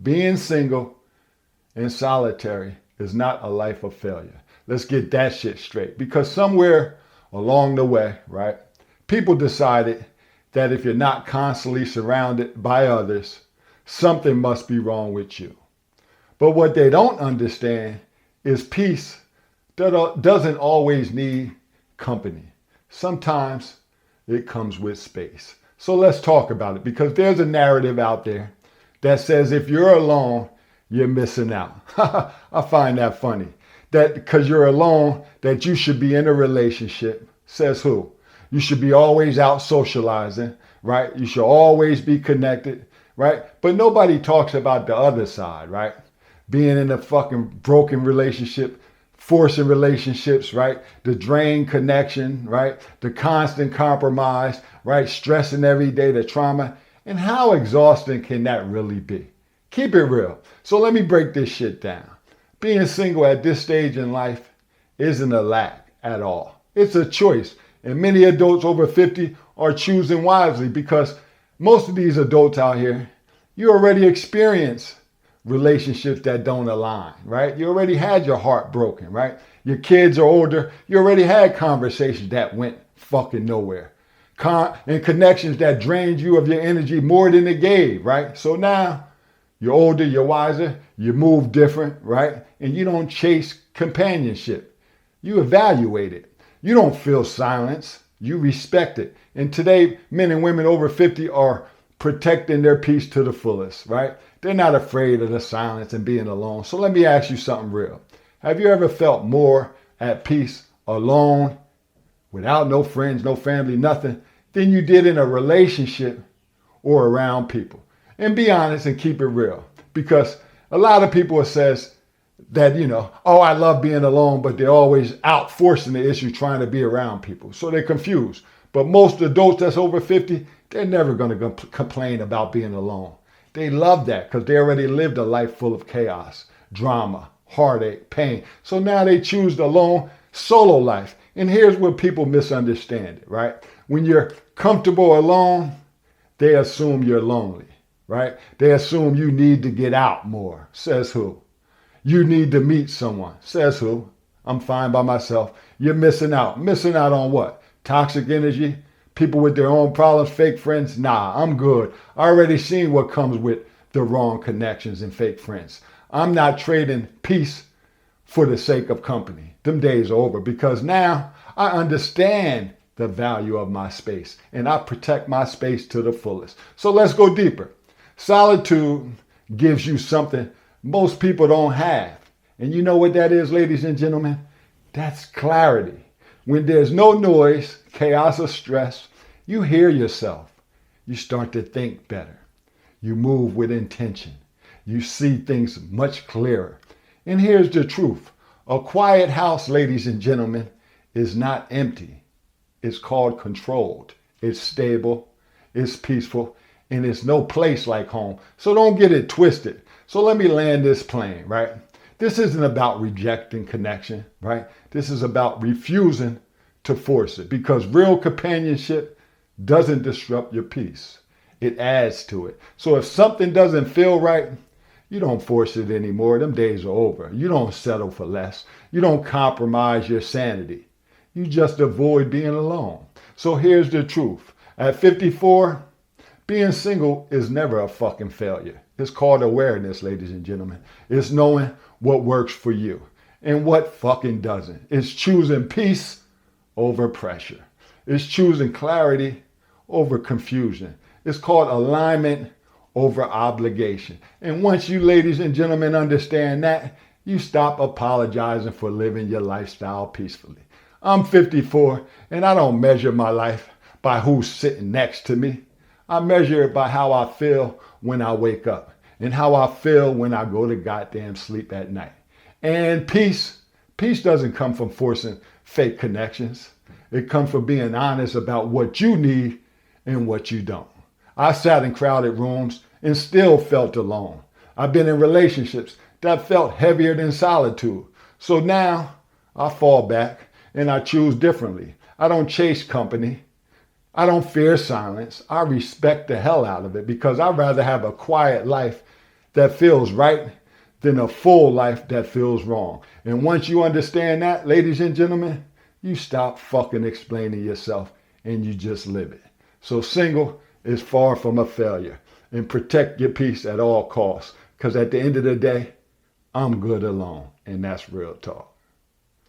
Being single and solitary is not a life of failure. Let's get that shit straight. Because somewhere along the way, right, people decided that if you're not constantly surrounded by others, something must be wrong with you. But what they don't understand is peace doesn't always need company. Sometimes it comes with space. So let's talk about it, because there's a narrative out there that says if you're alone, you're missing out. I find that funny. That because you're alone, that you should be in a relationship. Says who? You should be always out socializing, right? You should always be connected, right? But nobody talks about the other side, right? Being in a fucking broken relationship, forcing relationships, right? The drained connection, right? The constant compromise, right? Stressing every day, the trauma. And how exhausting can that really be? Keep it real. So let me break this shit down. Being single at this stage in life isn't a lack at all. It's a choice. And many adults over 50 are choosing wisely, because most of these adults out here, you already experience relationships that don't align, right? You already had your heart broken, right? Your kids are older. You already had conversations that went fucking nowhere. And connections that drained you of your energy more than it gave, right? So now you're older, you're wiser, you move different, right? And you don't chase companionship. You evaluate it. You don't feel silence. You respect it. And today, men and women over 50 are protecting their peace to the fullest, right? They're not afraid of the silence and being alone. So let me ask you something real. Have you ever felt more at peace alone, without no friends, no family, nothing, than you did in a relationship or around people? And be honest and keep it real. Because a lot of people says that, oh, I love being alone, but they're always out forcing the issue, trying to be around people. So they're confused. But most adults that's over 50, they're never going to complain about being alone. They love that because they already lived a life full of chaos, drama, heartache, pain. So now they choose the alone solo life. And here's where people misunderstand it, right? When you're comfortable alone, they assume you're lonely, right? They assume you need to get out more. Says who? You need to meet someone. Says who? I'm fine by myself. You're missing out. Missing out on what? Toxic energy? People with their own problems, fake friends? Nah, I'm good. I already seen what comes with the wrong connections and fake friends. I'm not trading peace for the sake of company. Them days are over, because now I understand the value of my space and I protect my space to the fullest. So let's go deeper. Solitude gives you something most people don't have. And you know what that is, ladies and gentlemen? That's clarity. When there's no noise, chaos, or stress, you hear yourself. You start to think better. You move with intention. You see things much clearer. And here's the truth. A quiet house, ladies and gentlemen, is not empty. It's called controlled. It's stable. It's peaceful. And it's no place like home. So don't get it twisted. So let me land this plane, right? This isn't about rejecting connection, right? This is about refusing to force it, because real companionship doesn't disrupt your peace. It adds to it. So if something doesn't feel right, you don't force it anymore. Them days are over. You don't settle for less. You don't compromise your sanity. You just avoid being alone. So here's the truth. At 54, being single is never a fucking failure. It's called awareness, ladies and gentlemen. It's knowing what works for you and what fucking doesn't. It's choosing peace over pressure. It's choosing clarity over confusion. It's called alignment over obligation. And once you, ladies and gentlemen, understand that, you stop apologizing for living your lifestyle peacefully. I'm 54 and I don't measure my life by who's sitting next to me. I measure it by how I feel when I wake up and how I feel when I go to goddamn sleep at night. And peace doesn't come from forcing fake connections. It comes from being honest about what you need and what you don't. I sat in crowded rooms and still felt alone. I've been in relationships that felt heavier than solitude. So now I fall back and I choose differently. I don't chase company. I don't fear silence. I respect the hell out of it because I'd rather have a quiet life that feels right than a full life that feels wrong. And once you understand that, ladies and gentlemen, you stop fucking explaining yourself and you just live it. So single is far from a failure. And protect your peace at all costs. Because at the end of the day, I'm good alone. And that's real talk.